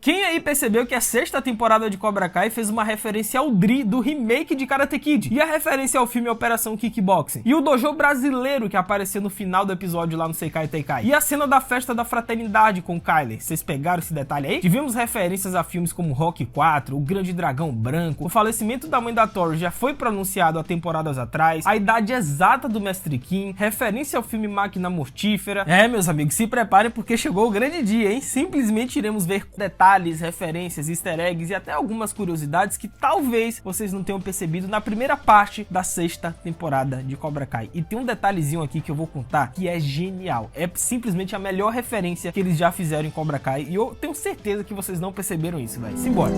Quem aí percebeu que a sexta temporada de Cobra Kai fez uma referência ao Dri do remake de Karate Kid? E a referência ao filme Operação Kickboxing? E o dojo brasileiro que apareceu no final do episódio lá no Sekai Taikai? E a cena da festa da fraternidade com o Kyler? Vocês pegaram esse detalhe aí? Tivemos referências a filmes como Rocky 4, O Grande Dragão Branco, o falecimento da mãe da Tori já foi pronunciado há temporadas atrás, a idade exata do Mestre Kim, referência ao filme Máquina Mortífera. Meus amigos, se preparem porque chegou o grande dia, hein? Simplesmente iremos ver detalhes, referências, easter eggs e até algumas curiosidades que talvez vocês não tenham percebido na primeira parte da sexta temporada de Cobra Kai. E tem um detalhezinho aqui que eu vou contar que é genial. É simplesmente a melhor referência que eles já fizeram em Cobra Kai e eu tenho certeza que vocês não perceberam isso, velho. Simbora!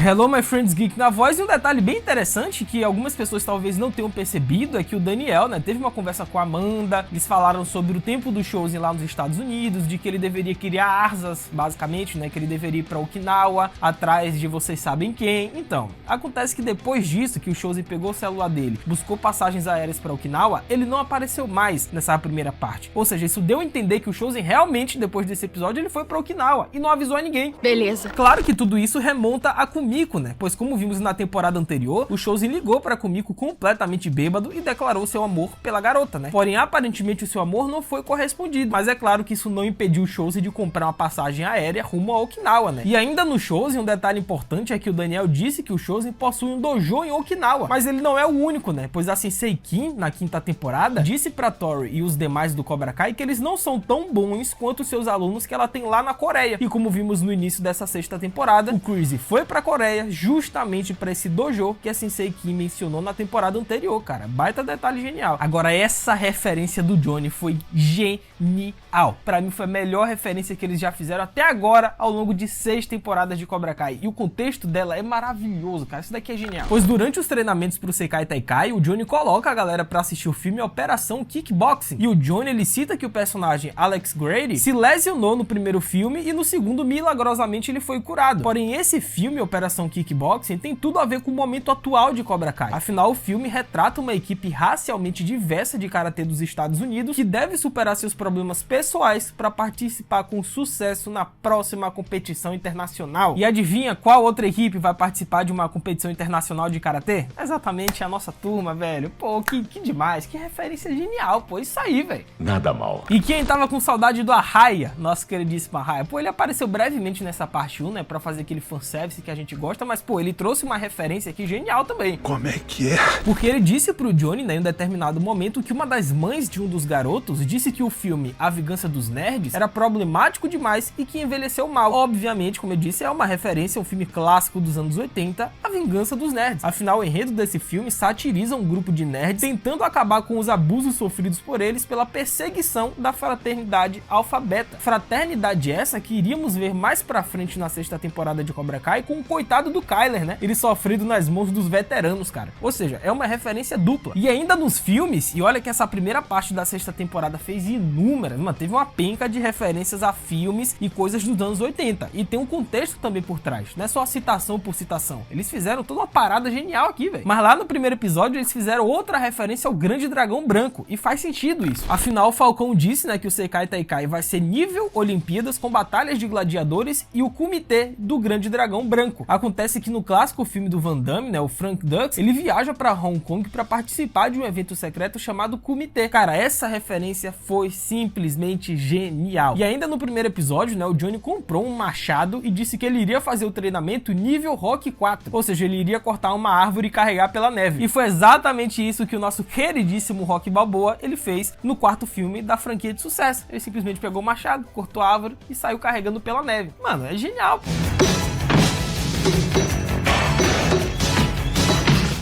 Hello my friends geek na voz, e um detalhe bem interessante que algumas pessoas talvez não tenham percebido é que o Daniel, teve uma conversa com a Amanda, eles falaram sobre o tempo do Chozen lá nos Estados Unidos, de que ele deveria criar asas, basicamente, que ele deveria ir pra Okinawa, atrás de vocês sabem quem. Então, acontece que depois disso, que o Chozen pegou o celular dele, buscou passagens aéreas pra Okinawa, ele não apareceu mais nessa primeira parte. Ou seja, isso deu a entender que o Chozen realmente, depois desse episódio, ele foi pra Okinawa e não avisou a ninguém. Beleza. Claro que tudo isso remonta a Kumiko, pois como vimos na temporada anterior, o Chozen ligou para Kumiko completamente bêbado e declarou seu amor pela garota, Porém, aparentemente o seu amor não foi correspondido, mas é claro que isso não impediu o Chozen de comprar uma passagem aérea rumo a Okinawa, E ainda no Chozen, um detalhe importante é que o Daniel disse que o Chozen possui um dojo em Okinawa, mas ele não é o único, pois a Sensei Kim, na quinta temporada, disse pra Tori e os demais do Cobra Kai que eles não são tão bons quanto seus alunos que ela tem lá na Coreia. E como vimos no início dessa sexta temporada, o Chris foi pra Coreia justamente para esse dojo que a Sensei Kim mencionou na temporada anterior, cara. Baita detalhe genial. Agora, essa referência do Johnny foi genial. Para mim foi a melhor referência que eles já fizeram até agora ao longo de 6 temporadas de Cobra Kai. E o contexto dela é maravilhoso, cara. Isso daqui é genial. Pois durante os treinamentos pro Sekai Taikai, o Johnny coloca a galera para assistir o filme Operação Kickboxing. E o Johnny, ele cita que o personagem Alex Grady se lesionou no primeiro filme e no segundo, milagrosamente, ele foi curado. Porém, esse filme, Operação Kickboxing, tem tudo a ver com o momento atual de Cobra Kai. Afinal, o filme retrata uma equipe racialmente diversa de karatê dos Estados Unidos que deve superar seus problemas pessoais para participar com sucesso na próxima competição internacional. E adivinha qual outra equipe vai participar de uma competição internacional de karatê? Exatamente a nossa turma, velho. Pô, que demais, que referência genial, pô, isso aí, velho. Nada mal. E quem tava com saudade do Arraia, nosso queridíssimo Arraia, pô, ele apareceu brevemente nessa parte 1, pra fazer aquele fanservice que a gente gosta, mas pô, ele trouxe uma referência aqui genial também. Como é que é? Porque ele disse pro Johnny, em um determinado momento, que uma das mães de um dos garotos disse que o filme A Vingança dos Nerds era problemático demais e que envelheceu mal. Obviamente, como eu disse, é uma referência a um filme clássico dos anos 80, A Vingança dos Nerds. Afinal, o enredo desse filme satiriza um grupo de nerds tentando acabar com os abusos sofridos por eles pela perseguição da fraternidade Alpha Beta. Fraternidade essa que iríamos ver mais pra frente na sexta temporada de Cobra Kai com o coitado do Kyler, ele sofrido nas mãos dos veteranos, cara. Ou seja, é uma referência dupla. E ainda nos filmes, e olha que essa primeira parte da sexta temporada fez inúmeras, teve uma penca de referências a filmes e coisas dos anos 80. E tem um contexto também por trás, não é só citação por citação. Eles fizeram toda uma parada genial aqui, velho. Mas lá no primeiro episódio, eles fizeram outra referência ao Grande Dragão Branco, e faz sentido isso. Afinal, o Falcão disse, que o Sekai Taikai vai ser nível Olimpíadas com batalhas de gladiadores e o comitê do Grande Dragão Branco. Acontece que no clássico filme do Van Damme, o Frank Dux, ele viaja para Hong Kong para participar de um evento secreto chamado Comitê. Cara, essa referência foi simplesmente genial. E ainda no primeiro episódio, o Johnny comprou um machado e disse que ele iria fazer o treinamento nível Rocky 4. Ou seja, ele iria cortar uma árvore e carregar pela neve. E foi exatamente isso que o nosso queridíssimo Rocky Balboa, ele fez no quarto filme da franquia de sucesso. Ele simplesmente pegou o machado, cortou a árvore e saiu carregando pela neve. Mano, é genial, pô.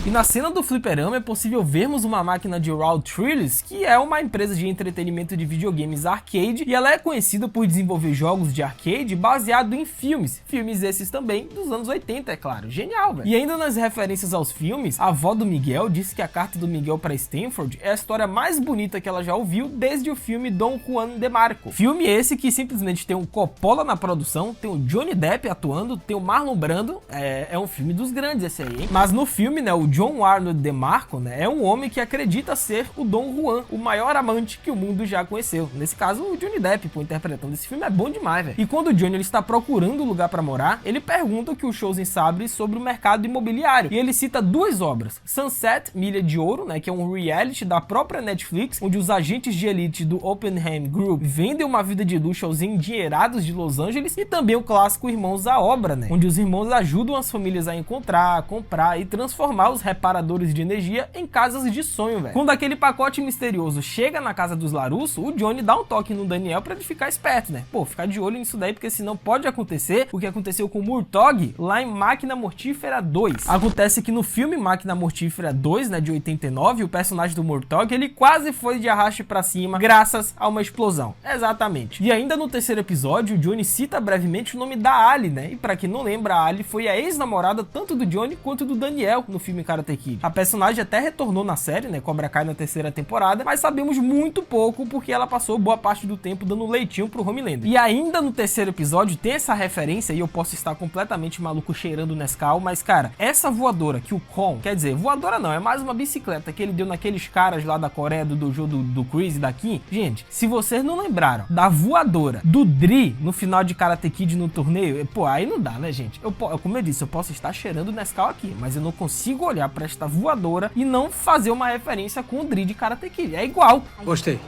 E na cena do fliperama é possível vermos uma máquina de Raw Thrillers, que é uma empresa de entretenimento de videogames arcade, e ela é conhecida por desenvolver jogos de arcade baseado em filmes esses também dos anos 80, é claro. Genial, velho. E ainda nas referências aos filmes, a avó do Miguel disse que a carta do Miguel para Stanford é a história mais bonita que ela já ouviu desde o filme Don Juan de Marco. Filme esse que simplesmente tem o Coppola na produção, tem o Johnny Depp atuando, tem o Marlon Brando, é um filme dos grandes esse aí, hein? Mas no filme, o John Arnold DeMarco, né, é um homem que acredita ser o Dom Juan, o maior amante que o mundo já conheceu. Nesse caso, o Johnny Depp, pô, interpretando esse filme é bom demais, velho. E quando o Johnny ele está procurando um lugar para morar, ele pergunta o que o Chosen sabe sobre o mercado imobiliário. E ele cita duas obras: Sunset, Milha de Ouro, né, que é um reality da própria Netflix, onde os agentes de elite do Oppenheim Group vendem uma vida de luxo aos endinheirados de Los Angeles, e também o clássico Irmãos à Obra, né, onde os irmãos ajudam as famílias a encontrar, comprar e transformar os reparadores de energia em casas de sonho, velho. Quando aquele pacote misterioso chega na casa dos Larusso, o Johnny dá um toque no Daniel pra ele ficar esperto, né? Pô, ficar de olho nisso daí, porque senão pode acontecer o que aconteceu com o Murtaugh lá em Máquina Mortífera 2. Acontece que no filme Máquina Mortífera 2, né, de 89, o personagem do Murtaugh, ele quase foi de arraste pra cima graças a uma explosão. Exatamente. E ainda no terceiro episódio, o Johnny cita brevemente o nome da Ali, né? E pra quem não lembra, a Ali foi a ex-namorada tanto do Johnny quanto do Daniel no filme Karate Kid. A personagem até retornou na série, né, Cobra Kai, na terceira temporada, mas sabemos muito pouco porque ela passou boa parte do tempo dando leitinho pro Homelander. E ainda no terceiro episódio tem essa referência, e eu posso estar completamente maluco cheirando Nescau, mas cara, essa voadora que o Kon, quer dizer, voadora não, é mais uma bicicleta que ele deu naqueles caras lá da Coreia do dojo do Chris e da Kim. Gente, se vocês não lembraram da voadora do Dri no final de Karate Kid no torneio, pô, aí não dá, né, gente? Como eu disse, eu posso estar cheirando Nescau aqui, mas eu não consigo olhar pra esta voadora e não fazer uma referência com o Dri de Karate Kid. É igual. Gostei.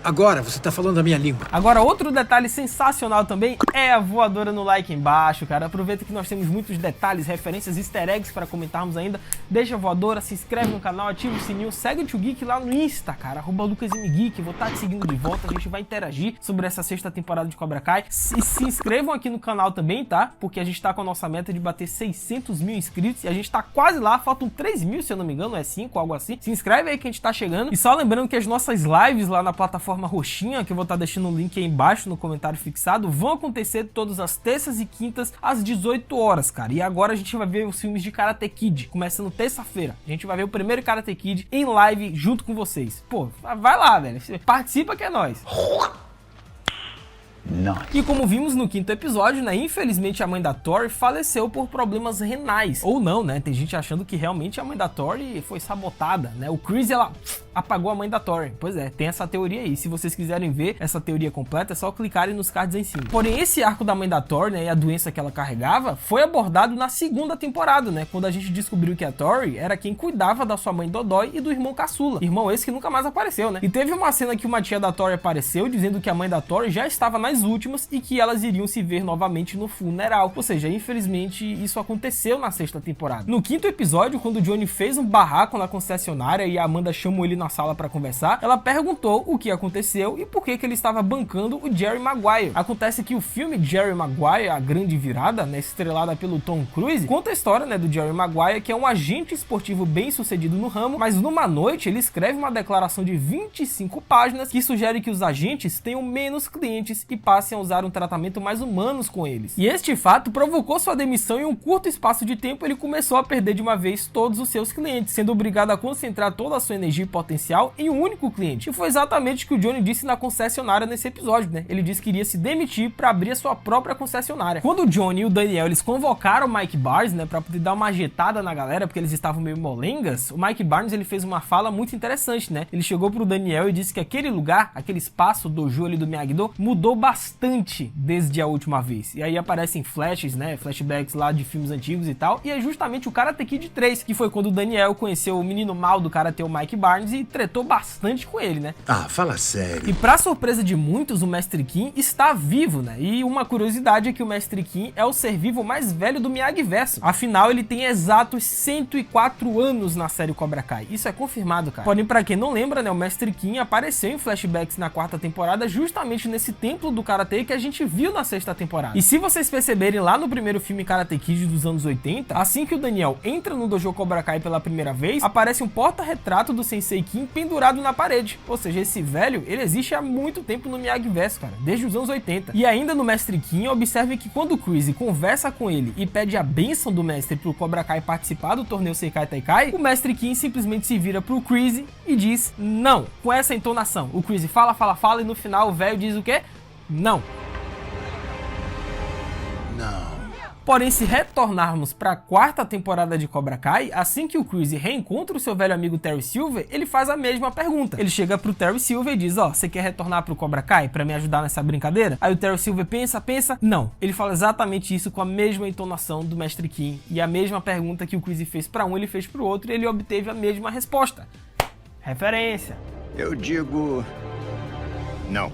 Agora você tá falando a minha língua. Agora, outro detalhe sensacional também é a voadora no like embaixo, cara. Aproveita que nós temos muitos detalhes, referências, easter eggs para comentarmos ainda. Deixa a voadora, se inscreve no canal, ativa o sininho, segue o Tio Geek lá no Insta, cara. @LucasMGeek, vou estar te seguindo de volta, a gente vai interagir sobre essa sexta temporada de Cobra Kai. E se inscrevam aqui no canal também, tá? Porque a gente tá com a nossa meta de bater 600 mil inscritos e a gente tá quase lá, faltam 3 mil, se eu não me engano, é 5, algo assim. Se inscreve aí que a gente tá chegando. E só lembrando que as nossas lives lá na plataforma roxinha, que eu vou estar deixando o link aí embaixo no comentário fixado, vão acontecer todas as terças e quintas às 18 horas, cara. E agora a gente vai ver os filmes de Karate Kid, começando terça-feira. A gente vai ver o primeiro Karate Kid em live junto com vocês. Pô, vai lá, velho. Participa que é nóis. Nice. E como vimos no quinto episódio, né, infelizmente a mãe da Tori faleceu por problemas renais. Ou não, né, tem gente achando que realmente a mãe da Tori foi sabotada, né, o Chris, ela apagou a mãe da Tori. Pois é, tem essa teoria aí. Se vocês quiserem ver essa teoria completa, é só clicarem nos cards aí em cima. Porém, esse arco da mãe da Tori, né, e a doença que ela carregava, foi abordado na segunda temporada, né, quando a gente descobriu que a Tori era quem cuidava da sua mãe Dodói e do irmão caçula. Irmão esse que nunca mais apareceu, né. E teve uma cena que uma tia da Tori apareceu, dizendo que a mãe da Tori já estava nas últimas e que elas iriam se ver novamente no funeral. Ou seja, infelizmente isso aconteceu na sexta temporada. No quinto episódio, quando o Johnny fez um barraco na concessionária e a Amanda chamou ele na sala para conversar, ela perguntou o que aconteceu e por que ele estava bancando o Jerry Maguire. Acontece que o filme Jerry Maguire, A Grande Virada, né, estrelada pelo Tom Cruise, conta a história, né, do Jerry Maguire, que é um agente esportivo bem sucedido no ramo, mas numa noite ele escreve uma declaração de 25 páginas que sugere que os agentes tenham menos clientes e passem a usar um tratamento mais humanos com eles. E este fato provocou sua demissão e em um curto espaço de tempo ele começou a perder de uma vez todos os seus clientes, sendo obrigado a concentrar toda a sua energia e potencial em um único cliente. E foi exatamente o que o Johnny disse na concessionária nesse episódio, né? Ele disse que iria se demitir para abrir a sua própria concessionária. Quando o Johnny e o Daniel eles convocaram o Mike Barnes, né, para poder dar uma ajetada na galera, porque eles estavam meio molengas, o Mike Barnes ele fez uma fala muito interessante, né? Ele chegou pro Daniel e disse que aquele lugar, aquele espaço dojo ali do Miyagi-Do, mudou bastante desde a última vez. E aí aparecem flashes, né, flashbacks lá de filmes antigos e tal, e é justamente o Karate Kid 3, que foi quando o Daniel conheceu o menino mal do Karate, o Mike Barnes, e tretou bastante com ele, né? Ah, fala sério. E pra surpresa de muitos, o Mestre Kim está vivo, né? E uma curiosidade é que o Mestre Kim é o ser vivo mais velho do Miyagi-Verso. Afinal, ele tem exatos 104 anos na série Cobra Kai. Isso é confirmado, cara. Porém, pra quem não lembra, né, o Mestre Kim apareceu em flashbacks na quarta temporada, justamente nesse templo do Karate que a gente viu na sexta temporada. E se vocês perceberem lá no primeiro filme Karate Kid dos anos 80, assim que o Daniel entra no dojo Cobra Kai pela primeira vez, aparece um porta-retrato do Sensei Kim pendurado na parede. Ou seja, esse velho, ele existe há muito tempo no Miyagi-Verso, cara, desde os anos 80. E ainda no Mestre Kim, observe que quando o Chris conversa com ele e pede a bênção do mestre pro Cobra Kai participar do torneio Seikai Taikai, o Mestre Kim simplesmente se vira pro Chris e diz não, com essa entonação. O Chris fala, fala, fala e no final o velho diz o quê? Não. Não. Porém, se retornarmos para a quarta temporada de Cobra Kai, assim que o Chris reencontra o seu velho amigo Terry Silver, ele faz a mesma pergunta. Ele chega pro Terry Silver e diz: ó, você quer retornar pro Cobra Kai para me ajudar nessa brincadeira? Aí o Terry Silver pensa, não. Ele fala exatamente isso com a mesma entonação do Mestre Kim, e a mesma pergunta que o Chris fez para um, ele fez pro outro, e ele obteve a mesma resposta. Referência. Eu digo... não.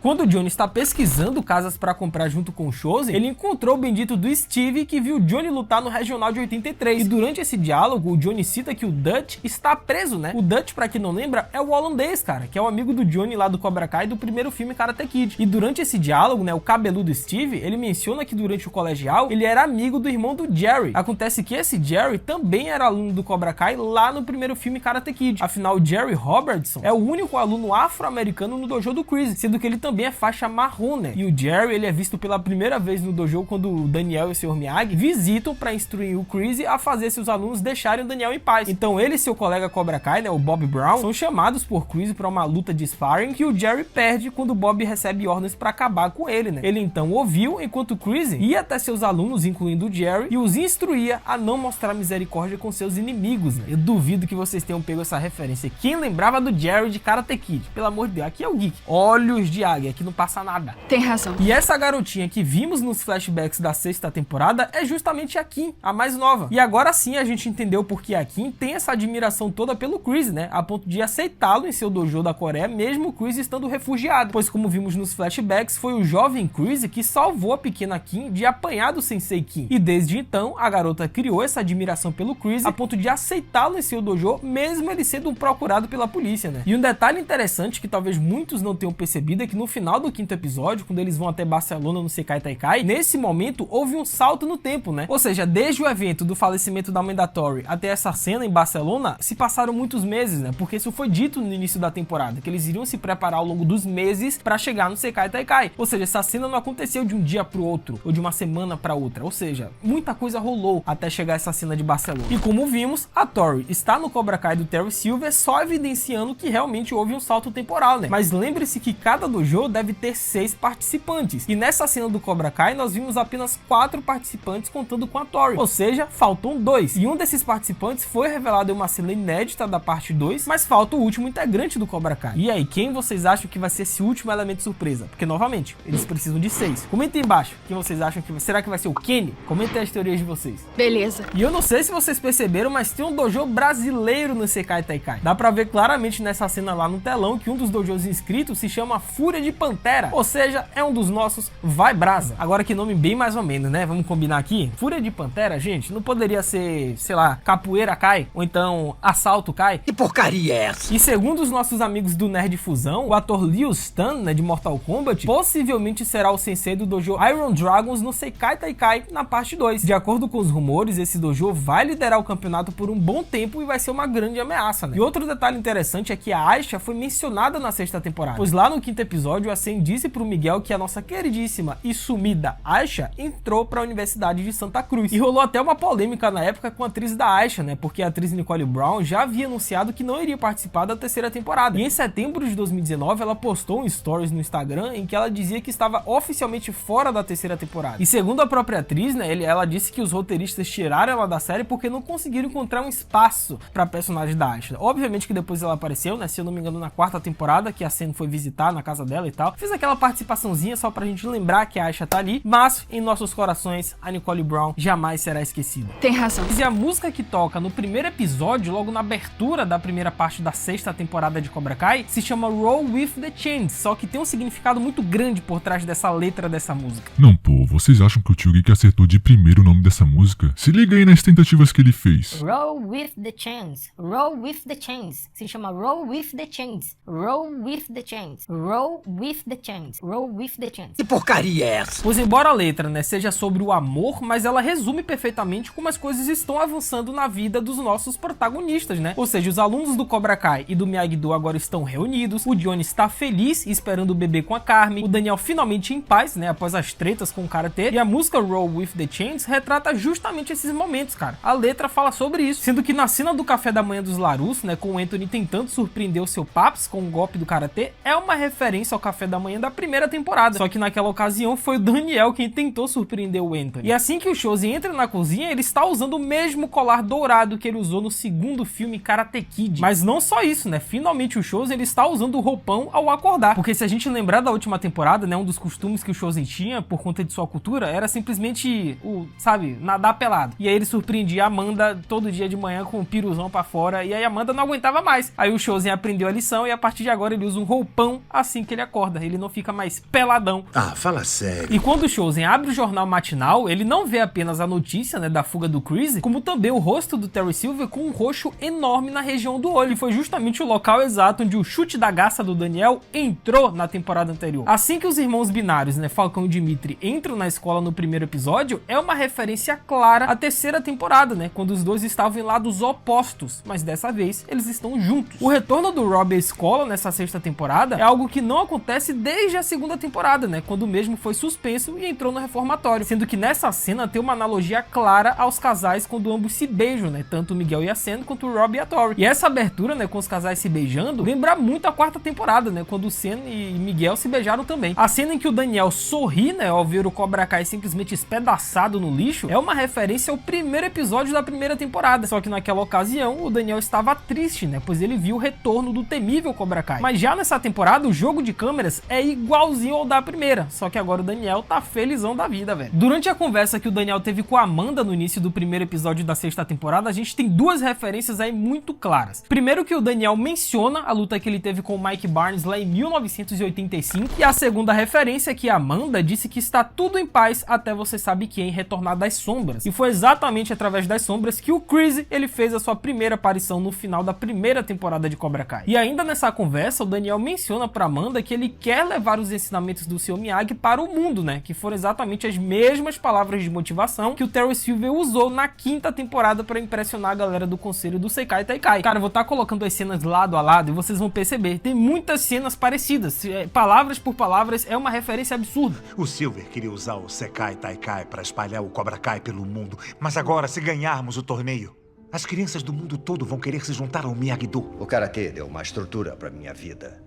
Quando o Johnny está pesquisando casas para comprar junto com o Chozen, ele encontrou o bendito do Steve, que viu o Johnny lutar no Regional de 83. E durante esse diálogo, o Johnny cita que o Dutch está preso, né? O Dutch, pra quem não lembra, é o holandês, cara, que é o amigo do Johnny lá do Cobra Kai do primeiro filme Karate Kid. E durante esse diálogo, né, o cabeludo Steve, ele menciona que durante o colegial, ele era amigo do irmão do Jerry. Acontece que esse Jerry também era aluno do Cobra Kai lá no primeiro filme Karate Kid. Afinal, o Jerry Robertson é o único aluno afro-americano no dojo do Chris, sendo que ele também é faixa marrom, né? E o Jerry, ele é visto pela primeira vez no dojo quando o Daniel e o Sr. Miyagi visitam para instruir o Chris a fazer seus alunos deixarem o Daniel em paz. Então ele e seu colega Cobra Kai, né, o Bob Brown, são chamados por Chris para uma luta de sparring que o Jerry perde quando o Bob recebe ordens para acabar com ele, né? Ele então ouviu enquanto Chris ia até seus alunos, incluindo o Jerry, e os instruía a não mostrar misericórdia com seus inimigos, né? Eu duvido que vocês tenham pego essa referência. Quem lembrava do Jerry de Karate Kid? Pelo amor de Deus, aqui é o Geek. Olhos de águia, aqui não passa nada. Tem razão. E essa garotinha que vimos nos flashbacks da sexta temporada é justamente a Kim, a mais nova. E agora sim a gente entendeu porque a Kim tem essa admiração toda pelo Chris, né? A ponto de aceitá-lo em seu dojo da Coreia, mesmo o Chris estando refugiado. Pois como vimos nos flashbacks, foi o jovem Chris que salvou a pequena Kim de apanhar do Sensei Kim. E desde então, a garota criou essa admiração pelo Chris a ponto de aceitá-lo em seu dojo, mesmo ele sendo procurado pela polícia, né? E um detalhe interessante que talvez muitos não tenham percebido é que no final do quinto episódio, quando eles vão até Barcelona no Sekai Taikai, nesse momento houve um salto no tempo, né? Ou seja, desde o evento do falecimento da mãe da Tori até essa cena em Barcelona, se passaram muitos meses, né? Porque isso foi dito no início da temporada, que eles iriam se preparar ao longo dos meses para chegar no Sekai Taikai. Ou seja, essa cena não aconteceu de um dia pro outro, ou de uma semana para outra. Ou seja, muita coisa rolou até chegar essa cena de Barcelona. E como vimos, a Tori está no Cobra Kai do Terry Silver, só evidenciando que realmente houve um salto temporal, né? Mas lembre-se que cada dojo deve ter 6 participantes. E nessa cena do Cobra Kai, nós vimos apenas 4 participantes contando com a Tori. Ou seja, faltam 2. E um desses participantes foi revelado em uma cena inédita da parte 2, mas falta o último integrante do Cobra Kai. E aí, quem vocês acham que vai ser esse último elemento surpresa? Porque, novamente, eles precisam de 6. Comentem embaixo quem vocês acham que... Será que vai ser o Kenny? Comentem as teorias de vocês. Beleza. E eu não sei se vocês perceberam, mas tem um dojo brasileiro no Sekai Taikai. Dá pra ver claramente nessa cena lá no telão que um dos dojos inscritos se chama Fúria de Pantera. Ou seja, é um dos nossos Vai Brasa. Agora que nome bem mais ou menos, né? Vamos combinar aqui? Fúria de Pantera, gente, não poderia ser, sei lá, Capoeira Kai? Ou então Assalto Kai? Que porcaria é essa? E segundo os nossos amigos do Nerd Fusão, o ator Liu Stan, né, de Mortal Kombat, possivelmente será o sensei do dojo Iron Dragons no Sekai Taikai na parte 2. De acordo com os rumores, esse dojo vai liderar o campeonato por um bom tempo e vai ser uma grande ameaça, né? E outro detalhe interessante é que a Aisha foi mencionada na sexta temporada, pois lá no quinto episódio a Sen disse pro Miguel que a nossa queridíssima e sumida Aisha entrou para a Universidade de Santa Cruz. E rolou até uma polêmica na época com a atriz da Aisha, né? Porque a atriz Nicole Brown já havia anunciado que não iria participar da terceira temporada. E em setembro de 2019 ela postou um stories no Instagram em que ela dizia que estava oficialmente fora da terceira temporada. E segundo a própria atriz, né, ela disse que os roteiristas tiraram ela da série porque não conseguiram encontrar um espaço para a personagem da Aisha. Obviamente que depois ela apareceu, né? Se eu não me engano, na quarta temporada, que a Sen foi visitar na casa dela e tal. Fez aquela participaçãozinha só pra gente lembrar que a Aisha tá ali, mas em nossos corações a Nicole Brown jamais será esquecida. Tem razão. E a música que toca no primeiro episódio, logo na abertura da primeira parte da sexta temporada de Cobra Kai, se chama Roll With The Chains, só que tem um significado muito grande por trás dessa letra dessa música. Não, pô, vocês acham que o Tio Geek acertou de primeiro o nome dessa música? Se liga aí nas tentativas que ele fez. Roll with the chains, roll with the chains. Se chama roll with the chains, roll with the chains, roll with the chains, roll with the chains. Que porcaria é essa? Pois embora a letra, né, seja sobre o amor, mas ela resume perfeitamente como as coisas estão avançando na vida dos nossos protagonistas, né? Ou seja, os alunos do Cobra Kai e do Miyagi-Do agora estão reunidos, o Johnny está feliz esperando o bebê com a Carmen, o Daniel finalmente em paz, né, após as tretas com o cara karatê, e a música Roll with the Chains retrata justamente esses momentos, cara. A letra fala sobre isso, sendo que na cena do café da manhã dos LaRusso, né, com o Anthony tentando surpreender o seu Paps com um golpe do karatê, é uma referência ao café da manhã da primeira temporada, só que naquela ocasião foi o Daniel quem tentou surpreender o Anthony. E assim que o Chozen entra na cozinha, ele está usando o mesmo colar dourado que ele usou no segundo filme Karate Kid. Mas não só isso, né, finalmente o Chozen ele está usando o roupão ao acordar, porque se a gente lembrar da última temporada, né, um dos costumes que o Chozen tinha por conta de sua cultura era simplesmente sabe, nadar pelado. E aí ele surpreendia a Amanda todo dia de manhã com o piruzão pra fora, e aí a Amanda não aguentava mais. Aí o Chozen aprendeu a lição e a partir de agora ele usa um roupão assim que ele acorda, ele não fica mais peladão. Ah, fala sério. E quando o Chozen abre o jornal matinal, ele não vê apenas a notícia, né, da fuga do Chris, como também o rosto do Terry Silver com um roxo enorme na região do olho. E foi justamente o local exato onde o chute da garça do Daniel entrou na temporada anterior. Assim que os irmãos binários, né, Falcão e Dimitri, entram na escola no primeiro episódio, é uma referência clara à terceira temporada, né, quando os dois estavam em lados opostos, mas dessa vez eles estão juntos. O retorno do Rob à escola nessa sexta temporada é algo que não acontece desde a segunda temporada, né, quando o mesmo foi suspenso e entrou no reformatório, sendo que nessa cena tem uma analogia clara aos casais quando ambos se beijam, né, tanto o Miguel e a Sen quanto o Rob e a Tori. E essa abertura, né, com os casais se beijando, lembra muito a quarta temporada, né, quando o Sen e Miguel se beijaram também. A cena em que o Daniel sorri, né, ao ver o Cobra Kai simplesmente espedaçado no lixo, é uma referência ao primeiro episódio da primeira temporada, só que naquela ocasião o Daniel estava triste, né, pois ele viu o retorno do temível Cobra Kai. Mas já nessa temporada o jogo de câmeras é igualzinho ao da primeira, só que agora o Daniel tá felizão da vida, velho. Durante a conversa que o Daniel teve com a Amanda no início do primeiro episódio da sexta temporada, a gente tem duas referências aí muito claras. Primeiro que o Daniel menciona a luta que ele teve com o Mike Barnes lá em 1985, e a segunda referência é que a Amanda disse que está tudo em paz até você sabe quem retornar das sombras. E foi exatamente através das sombras que o Chris ele fez a sua primeira aparição no final da primeira temporada de Cobra Kai. E ainda nessa conversa, o Daniel menciona pra Amanda que ele quer levar os ensinamentos do Sr. Miyagi para o mundo, né? Que foram exatamente as mesmas palavras de motivação que o Terry Silver usou na quinta temporada para impressionar a galera do conselho do Sekai Taikai. Cara, eu vou estar colocando as cenas lado a lado e vocês vão perceber, tem muitas cenas parecidas. Palavras por palavras, é uma referência absurda. O Silver queria usar o Sekai Taikai para espalhar o Cobra Kai pelo mundo, mas agora, se ganharmos o torneio, as crianças do mundo todo vão querer se juntar ao Miyagi-Do. O karatê deu uma estrutura para minha vida,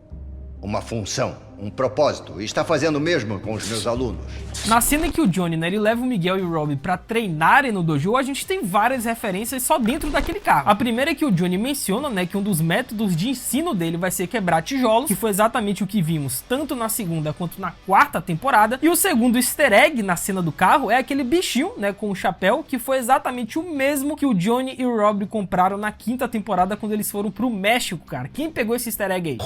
uma função, um propósito, e está fazendo o mesmo com os meus alunos. Na cena em que o Johnny, né, ele leva o Miguel e o Rob pra treinarem no dojo, a gente tem várias referências só dentro daquele carro. A primeira é que o Johnny menciona, né, que um dos métodos de ensino dele vai ser quebrar tijolos, que foi exatamente o que vimos tanto na segunda quanto na quarta temporada. E o segundo easter egg na cena do carro é aquele bichinho, né, com o chapéu, que foi exatamente o mesmo que o Johnny e o Rob compraram na quinta temporada quando eles foram pro México, cara. Quem pegou esse easter egg aí?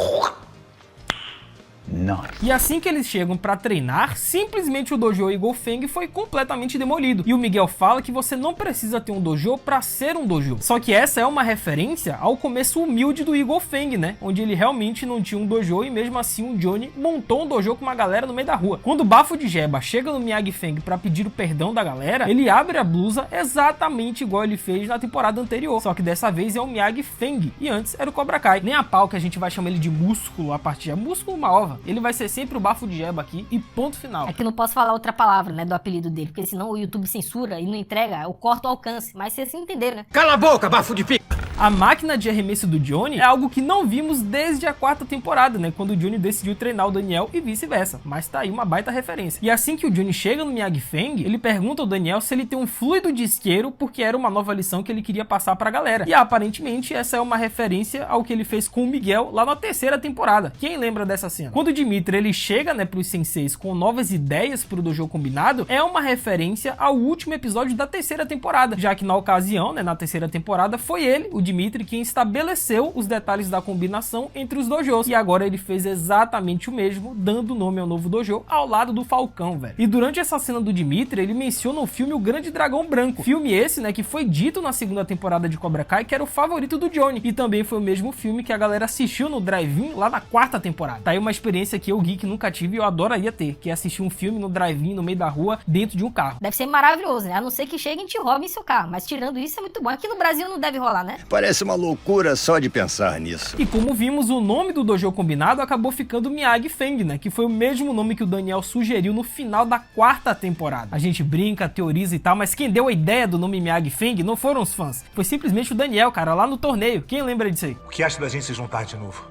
Não. E assim que eles chegam pra treinar, simplesmente o dojo Eagle Fang foi completamente demolido. E o Miguel fala que você não precisa ter um dojo pra ser um dojo. Só que essa é uma referência ao começo humilde do Eagle Fang, né? Onde ele realmente não tinha um dojo e mesmo assim o Johnny montou um dojo com uma galera no meio da rua. Quando o Bafo de Jeba chega no Miyagi Fang pra pedir o perdão da galera, ele abre a blusa exatamente igual ele fez na temporada anterior. Só que dessa vez é o Miyagi Fang e antes era o Cobra Kai. Nem a pau que a gente vai chamar ele de músculo a partir de músculo uma ova. Ele vai ser sempre o Bafo de Jeba aqui e ponto final. É que eu não posso falar outra palavra, né, do apelido dele, porque senão o YouTube censura e não entrega, eu corto o alcance. Mas vocês entenderam, né? Cala a boca, bafo de pica! A máquina de arremesso do Johnny é algo que não vimos desde a quarta temporada, né? Quando o Johnny decidiu treinar o Daniel e vice-versa. Mas tá aí uma baita referência. E assim que o Johnny chega no Miyagi Fang, ele pergunta ao Daniel se ele tem um fluido de isqueiro, porque era uma nova lição que ele queria passar pra galera. E aparentemente essa é uma referência ao que ele fez com o Miguel lá na terceira temporada. Quem lembra dessa cena? Quando o Dimitri ele chega, né, pros senseis com novas ideias pro dojo combinado, é uma referência ao último episódio da terceira temporada, já que na ocasião, né, na terceira temporada, foi ele, o Dimitri, quem estabeleceu os detalhes da combinação entre os dojos. E agora ele fez exatamente o mesmo, dando nome ao novo dojo ao lado do Falcão, velho. E durante essa cena do Dimitri, ele menciona o filme O Grande Dragão Branco. Filme esse, né, que foi dito na segunda temporada de Cobra Kai que era o favorito do Johnny. E também foi o mesmo filme que a galera assistiu no drive-in lá na quarta temporada. Tá aí uma experiência que eu, geek, nunca tive e eu adoraria ter, que é assistir um filme no drive-in, no meio da rua, dentro de um carro. Deve ser maravilhoso, né? A não ser que cheguem e te roubem seu carro. Mas tirando isso, é muito bom. Aqui no Brasil não deve rolar, né? Parece uma loucura só de pensar nisso. E como vimos, o nome do dojo combinado acabou ficando Miyagi Feng, né? Que foi o mesmo nome que o Daniel sugeriu no final da 4ª temporada. A gente brinca, teoriza e tal, mas quem deu a ideia do nome Miyagi Feng não foram os fãs. Foi simplesmente o Daniel, cara, lá no torneio. Quem lembra disso aí? O que acha da gente se juntar de novo?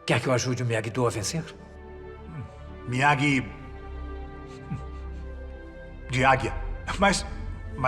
Quer que eu ajude o Miyagi-Do a vencer? Miyagi... de águia. Mas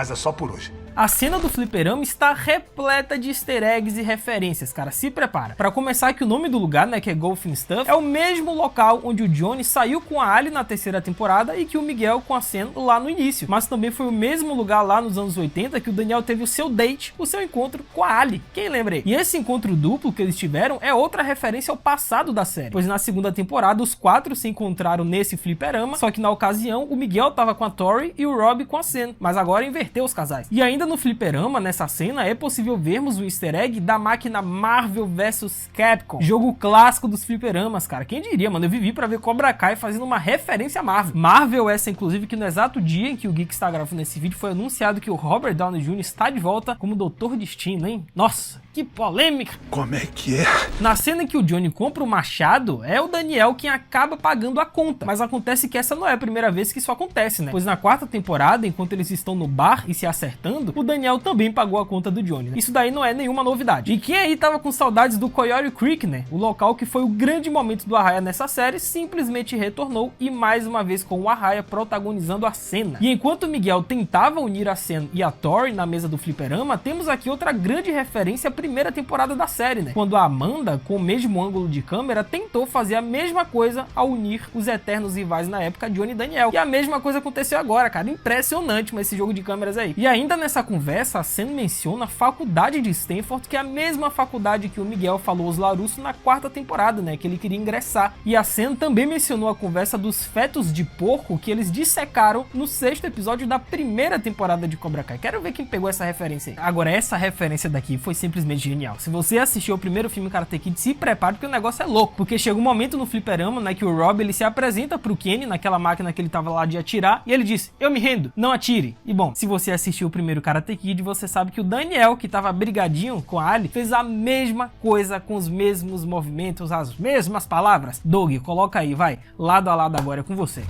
é só por hoje. A cena do fliperama está repleta de easter eggs e referências, cara, se prepara. Pra começar, que o nome do lugar, né, que é Golfing Stuff, é o mesmo local onde o Johnny saiu com a Ali na 3ª temporada e que o Miguel com a Sen lá no início. Mas também foi o mesmo lugar lá nos anos 80 que o Daniel teve o seu date, o seu encontro com a Ali. Quem lembra aí? E esse encontro duplo que eles tiveram é outra referência ao passado da série, pois na 2ª temporada os 4 se encontraram nesse fliperama, só que na ocasião o Miguel tava com a Tori e o Rob com a Sen, mas agora inverteu os casais. E ainda no fliperama, nessa cena, é possível vermos o easter egg da máquina Marvel vs Capcom, jogo clássico dos fliperamas, cara. Quem diria, mano, eu vivi pra ver Cobra Kai fazendo uma referência a Marvel. Marvel essa, inclusive, que no exato dia em que o Geek está gravando esse vídeo, foi anunciado que o Robert Downey Jr. está de volta como Doutor Destino, hein? Nossa, que polêmica! Como é que é? Na cena em que o Johnny compra o machado, é o Daniel quem acaba pagando a conta, mas acontece que essa não é a primeira vez que isso acontece, né? Pois na 4ª temporada, enquanto eles estão no bar e se acertando, o Daniel também pagou a conta do Johnny, né? Isso daí não é nenhuma novidade. E quem aí tava com saudades do Coyote Creek, né? O local que foi o grande momento do Arraia nessa série, simplesmente retornou e mais uma vez com o Arraia protagonizando a cena. E enquanto o Miguel tentava unir a Sen e a Tori na mesa do fliperama, temos aqui outra grande referência à 1ª temporada da série, né? Quando a Amanda, com o mesmo ângulo de câmera, tentou fazer a mesma coisa ao unir os eternos rivais na época, Johnny e Daniel. E a mesma coisa aconteceu agora, cara. Impressionante, mas esse jogo de câmeras aí. E ainda nessa conversa, a Sen menciona a faculdade de Stanford, que é a mesma faculdade que o Miguel falou aos Larusso na 4ª temporada, né? Que ele queria ingressar. E a Sen também mencionou a conversa dos fetos de porco que eles dissecaram no 6º episódio da 1ª temporada de Cobra Kai. Quero ver quem pegou essa referência aí. Agora, essa referência daqui foi simplesmente genial. Se você assistiu o primeiro filme Karate Kid, se prepare porque o negócio é louco. Porque chega um momento no fliperama, né, que o Rob, ele se apresenta pro Kenny naquela máquina que ele tava lá de atirar e ele diz, eu me rendo, não atire. E bom, se você assistiu o primeiro Karate Kid, você sabe que o Daniel, que tava brigadinho com a Ali, fez a mesma coisa com os mesmos movimentos, as mesmas palavras. Doug, coloca aí, vai, lado a lado agora é com você.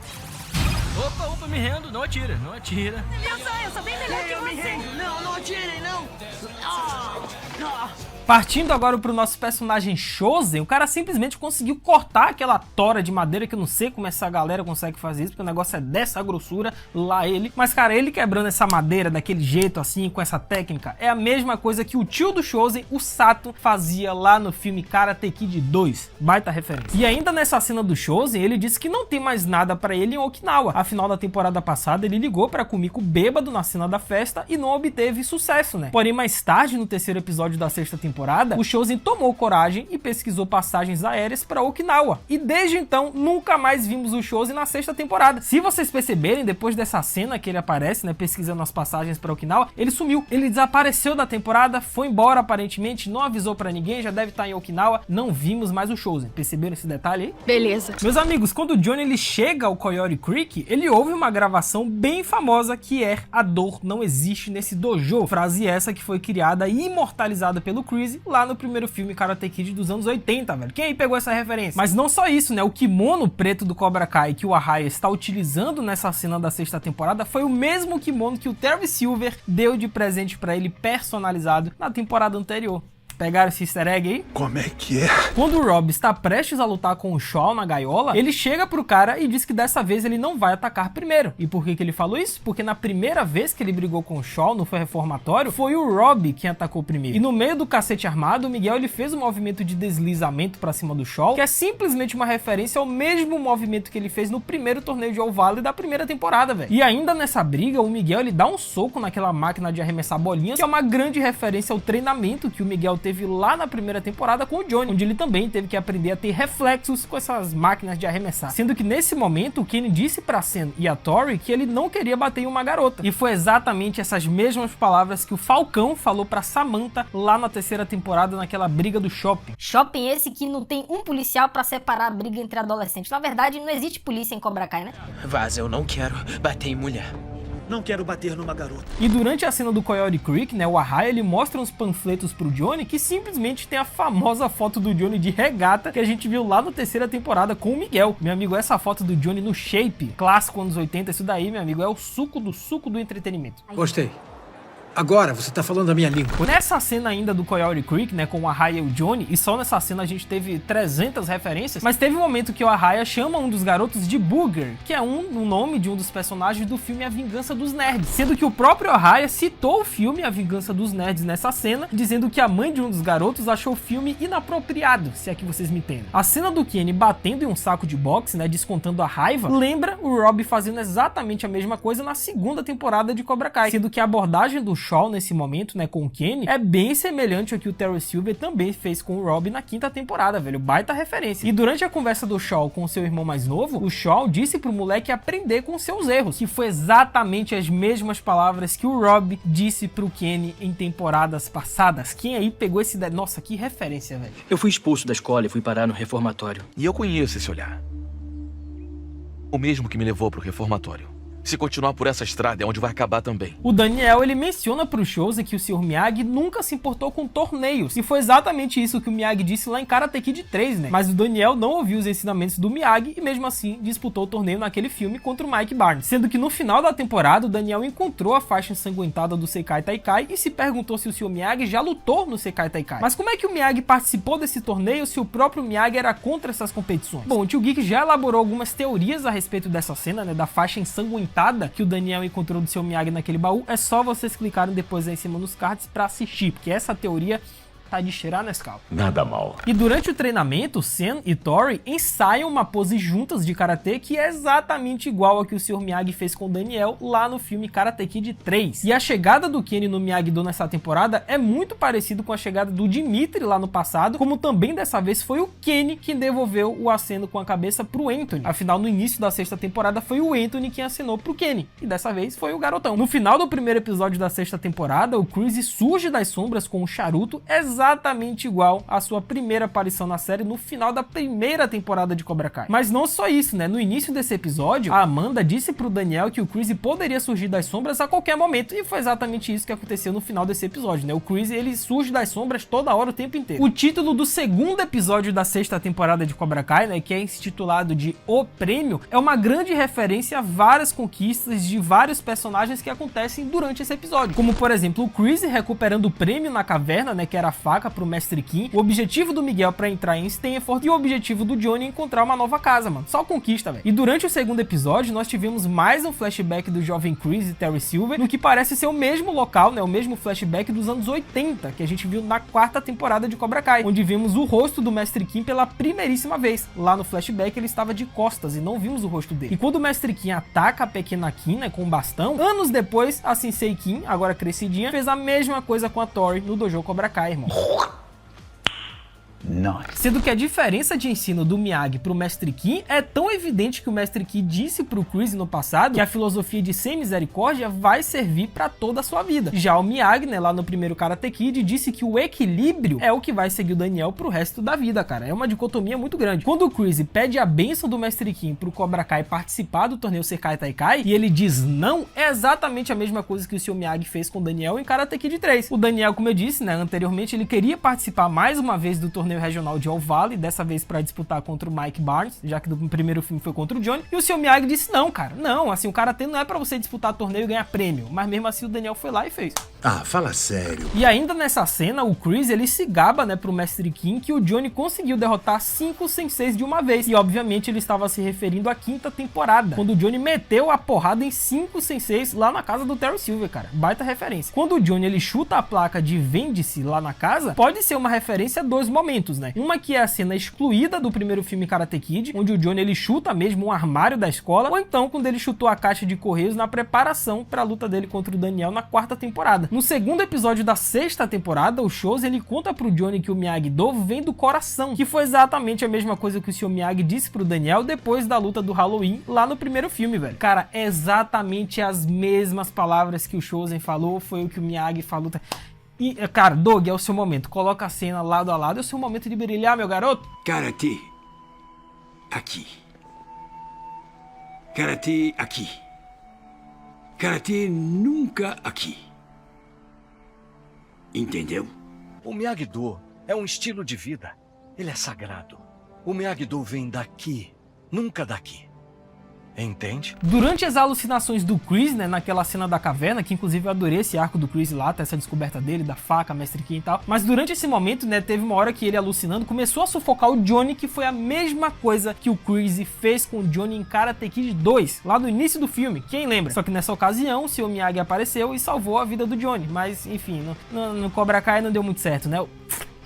Opa, me rendo, não atira, não atira. Eu sou bem melhor que você. Não atirem, não. Partindo agora pro nosso personagem Chozen, o cara simplesmente conseguiu cortar aquela tora de madeira, que eu não sei como essa galera consegue fazer isso, porque o negócio é dessa grossura, lá ele. Mas, cara, ele quebrando essa madeira daquele jeito, assim, com essa técnica, é a mesma coisa que o tio do Chozen, o Sato, fazia lá no filme Karate Kid 2. Baita referência. E ainda nessa cena do Chozen, ele disse que não tem mais nada pra ele em Okinawa. Afinal, da temporada passada, ele ligou pra Kumiko bêbado na cena da festa e não obteve sucesso, né? Porém, mais tarde, no 3º episódio da 6ª temporada, o Chozen tomou coragem e pesquisou passagens aéreas para Okinawa. E desde então, nunca mais vimos o Chozen na 6ª temporada. Se vocês perceberem, depois dessa cena que ele aparece, né, pesquisando as passagens para Okinawa, ele sumiu. Ele desapareceu da temporada, foi embora aparentemente, não avisou para ninguém, já deve estar em Okinawa. Não vimos mais o Chozen. Perceberam esse detalhe aí? Beleza. Meus amigos, quando o Johnny ele chega ao Coyote Creek, ele ouve uma gravação bem famosa que é "A dor não existe nesse dojo". Frase essa que foi criada e imortalizada pelo Chris lá no primeiro filme Karate Kid dos anos 80, velho. Quem aí pegou essa referência? Mas não só isso, né? O kimono preto do Cobra Kai que o Arraia está utilizando nessa cena da 6ª temporada foi o mesmo kimono que o Terry Silver deu de presente pra ele personalizado na temporada anterior. Pegaram esse easter egg aí? Como é que é? Quando o Rob está prestes a lutar com o Shaw na gaiola, ele chega pro cara e diz que dessa vez ele não vai atacar primeiro. E por que ele falou isso? Porque na primeira vez que ele brigou com o Shaw no reformatório, foi o Rob quem atacou primeiro. E no meio do cacete armado, o Miguel ele fez um movimento de deslizamento pra cima do Shaw, que é simplesmente uma referência ao mesmo movimento que ele fez no primeiro torneio de All Valley da 1ª temporada, velho. E ainda nessa briga, o Miguel ele dá um soco naquela máquina de arremessar bolinhas, que é uma grande referência ao treinamento que o Miguel teve lá na 1ª temporada com o Johnny, onde ele também teve que aprender a ter reflexos com essas máquinas de arremessar. Sendo que nesse momento, o Kenny disse pra Sen e a Tori que ele não queria bater em uma garota. E foi exatamente essas mesmas palavras que o Falcão falou pra Samantha lá na 3ª temporada, naquela briga do shopping. Shopping esse que não tem um policial pra separar a briga entre adolescentes. Na verdade, não existe polícia em Cobra Kai, né? Vaza, eu não quero bater em mulher. Não quero bater numa garota. E durante a cena do Coyote Creek, né, o Arraia, ele mostra uns panfletos pro Johnny que simplesmente tem a famosa foto do Johnny de regata que a gente viu lá na 3ª temporada com o Miguel. Meu amigo, essa foto do Johnny no shape, clássico anos 80, isso daí, meu amigo, é o suco do entretenimento. Gostei. Agora você tá falando a minha língua. Nessa cena ainda do Coyote Creek, né, com o Arraia e o Johnny, e só nessa cena a gente teve 300 referências, mas teve um momento que o Arraia chama um dos garotos de Booger, que é o nome de um dos personagens do filme A Vingança dos Nerds, sendo que o próprio Arraia citou o filme A Vingança dos Nerds nessa cena, dizendo que a mãe de um dos garotos achou o filme inapropriado, se é que vocês me entendem. A cena do Kenny batendo em um saco de boxe, né, descontando a raiva, lembra o Rob fazendo exatamente a mesma coisa na 2ª temporada de Cobra Kai, sendo que a abordagem do Shaw nesse momento, né, com o Kenny, é bem semelhante ao que o Terry Silver também fez com o Rob na 5ª temporada, velho, baita referência. E durante a conversa do Shaw com seu irmão mais novo, o Shaw disse pro moleque aprender com seus erros, que foi exatamente as mesmas palavras que o Rob disse pro Kenny em temporadas passadas. Quem aí pegou esse... Nossa, que referência, velho. Eu fui expulso da escola e fui parar no reformatório. E eu conheço esse olhar. O mesmo que me levou pro reformatório. Se continuar por essa estrada é onde vai acabar também. O Daniel, ele menciona pro Chose que o Sr. Miyagi nunca se importou com torneios. E foi exatamente isso que o Miyagi disse lá em Karate Kid 3, né? Mas o Daniel não ouviu os ensinamentos do Miyagi e mesmo assim disputou o torneio naquele filme contra o Mike Barnes. Sendo que no final da temporada, o Daniel encontrou a faixa ensanguentada do Sekai Taikai e se perguntou se o Sr. Miyagi já lutou no Sekai Taikai. Mas como é que o Miyagi participou desse torneio se o próprio Miyagi era contra essas competições? Bom, o Tio Geek já elaborou algumas teorias a respeito dessa cena, né? Da faixa ensanguentada que o Daniel encontrou do seu Miyagi naquele baú. É só vocês clicarem depois aí em cima nos cards pra assistir, porque essa teoria tá de cheirar Nescau. Nada mal. E durante o treinamento, Sen e Tori ensaiam uma pose juntas de karatê que é exatamente igual a que o Sr. Miyagi fez com o Daniel lá no filme Karate Kid 3. E a chegada do Kenny no Miyagi-Do nessa temporada é muito parecido com a chegada do Dimitri lá no passado, como também dessa vez foi o Kenny quem devolveu o aceno com a cabeça pro Anthony. Afinal, no início da 6ª temporada foi o Anthony quem acenou pro Kenny, e dessa vez foi o garotão. No final do primeiro episódio da 6ª temporada, o Chris surge das sombras com um charuto exatamente igual à sua primeira aparição na série no final da 1ª temporada de Cobra Kai. Mas não só isso, né? No início desse episódio, a Amanda disse pro Daniel que o Chris poderia surgir das sombras a qualquer momento, e foi exatamente isso que aconteceu no final desse episódio, né? O Chris, ele surge das sombras toda hora, o tempo inteiro. O título do 2º episódio da 6ª temporada de Cobra Kai, né, que é intitulado de O Prêmio, é uma grande referência a várias conquistas de vários personagens que acontecem durante esse episódio, como por exemplo o Chris recuperando o prêmio na caverna, né, que era a faca pro Mestre Kim, o objetivo do Miguel pra entrar em Stanford e o objetivo do Johnny encontrar uma nova casa, mano. Só conquista, velho. E durante o 2º episódio, nós tivemos mais um flashback do jovem Chris e Terry Silver, no que parece ser o mesmo local, né, o mesmo flashback dos anos 80, que a gente viu na 4ª temporada de Cobra Kai, onde vimos o rosto do Mestre Kim pela primeiríssima vez. Lá no flashback ele estava de costas e não vimos o rosto dele. E quando o Mestre Kim ataca a pequena Kim, né, com um bastão, anos depois, a Sensei Kim, agora crescidinha, fez a mesma coisa com a Tori no dojo Cobra Kai, irmão. Nice. Sendo que a diferença de ensino do Miyagi pro Mestre Kim é tão evidente que o Mestre Kim disse pro Chris no passado que a filosofia de sem misericórdia vai servir pra toda a sua vida. Já o Miyagi, né, lá no primeiro Karate Kid, disse que o equilíbrio é o que vai seguir o Daniel pro resto da vida, cara. É uma dicotomia muito grande. Quando o Chris pede a bênção do Mestre Kim pro Cobra Kai participar do torneio Sekai Taikai e ele diz não, é exatamente a mesma coisa que o Sr. Miyagi fez com o Daniel em Karate Kid 3. O Daniel, como eu disse, né, anteriormente, ele queria participar mais uma vez do torneio regional de All Valley, dessa vez para disputar contra o Mike Barnes, já que no primeiro filme foi contra o Johnny, e o Sr. Miyagi disse não, cara, não, assim, o karatê não é para você disputar torneio e ganhar prêmio, mas mesmo assim o Daniel foi lá e fez. Ah, fala sério. E ainda nessa cena, o Chris, ele se gaba, né, pro Mestre Kim que o Johnny conseguiu derrotar 5 senseis de uma vez, e obviamente ele estava se referindo à 5ª temporada, quando o Johnny meteu a porrada em 5 senseis lá na casa do Terry Silver, cara, baita referência. Quando o Johnny, ele chuta a placa de vende-se lá na casa, pode ser uma referência a dois momentos, né, uma que é a cena excluída do primeiro filme Karate Kid, onde o Johnny, ele chuta mesmo um armário da escola, ou então quando ele chutou a caixa de correios na preparação para a luta dele contra o Daniel na 4ª temporada. No 2º episódio da 6ª temporada, o Chose, ele conta pro Johnny que o Miyagi-Do vem do coração, que foi exatamente a mesma coisa que o Sr. Miyagi disse pro Daniel depois da luta do Halloween lá no primeiro filme, velho. Cara, exatamente as mesmas palavras que o Chosen falou, foi o que o Miyagi falou. E, cara, Doug, é o seu momento. Coloca a cena lado a lado, é o seu momento de brilhar, meu garoto. Karate. Aqui. Karate aqui. Karatê nunca aqui. Entendeu? O Miyagi-Do é um estilo de vida. Ele é sagrado. O Miyagi-Do vem daqui, nunca daqui. Entende? Durante as alucinações do Chris, né, naquela cena da caverna, que inclusive eu adorei esse arco do Chris lá, essa descoberta dele, da faca, Mestre Kim e tal, mas durante esse momento, né, teve uma hora que ele alucinando começou a sufocar o Johnny, que foi a mesma coisa que o Chris fez com o Johnny em Karate Kid 2, lá no início do filme, quem lembra? Só que nessa ocasião, o Sr. Miyagi apareceu e salvou a vida do Johnny, mas enfim, no Cobra Kai não deu muito certo, né?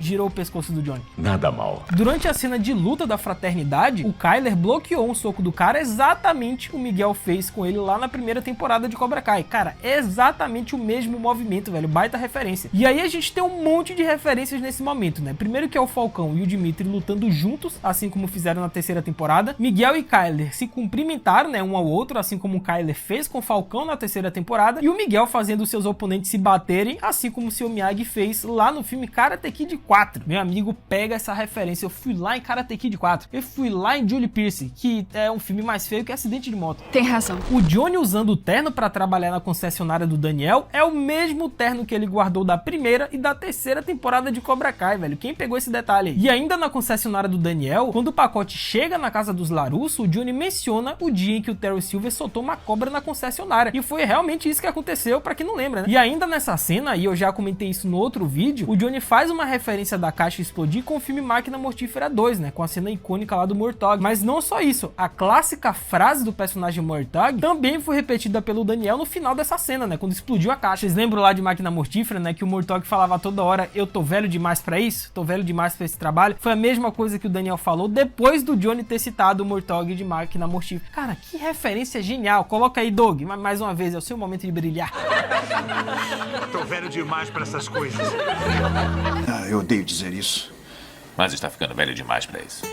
Girou o pescoço do Johnny. Nada mal. Durante a cena de luta da fraternidade, o Kyler bloqueou um soco do cara, exatamente o Miguel fez com ele lá na primeira temporada de Cobra Kai. Cara, é exatamente o mesmo movimento, velho, baita referência. E aí a gente tem um monte de referências nesse momento, né? Primeiro que é o Falcão e o Dimitri lutando juntos, assim como fizeram na terceira temporada. Miguel e Kyler se cumprimentaram, né, um ao outro, assim como o Kyler fez com o Falcão na terceira temporada. E o Miguel fazendo seus oponentes se baterem, assim como o Sr. Miyagi fez lá no filme Karate Kid 4. Meu amigo, pega essa referência. Eu fui lá em Karate Kid 4. Eu fui lá em Julie Pierce, que é um filme mais feio que Acidente de Moto. Tem razão. O Johnny usando o terno pra trabalhar na concessionária do Daniel é o mesmo terno que ele guardou da primeira e da terceira temporada de Cobra Kai, velho. Quem pegou esse detalhe aí? E ainda na concessionária do Daniel, quando o pacote chega na casa dos LaRusso, o Johnny menciona o dia em que o Terry Silver soltou uma cobra na concessionária. E foi realmente isso que aconteceu, pra quem não lembra, né? E ainda nessa cena, e eu já comentei isso no outro vídeo, o Johnny faz uma referência da caixa explodir com o filme Máquina Mortífera 2, né, com a cena icônica lá do Murtaugh. Mas não só isso, a clássica frase do personagem Murtaugh também foi repetida pelo Daniel no final dessa cena, né, quando explodiu a caixa. Vocês lembram lá de Máquina Mortífera, né, que o Murtaugh falava toda hora: eu tô velho demais pra isso, tô velho demais pra esse trabalho. Foi a mesma coisa que o Daniel falou depois do Johnny ter citado o Murtaugh de Máquina Mortífera. Cara, que referência genial. Coloca aí, Doug, mais uma vez, é o seu momento de brilhar. Tô velho demais pra essas coisas. Eu odeio dizer isso. Mas está ficando velho demais pra isso.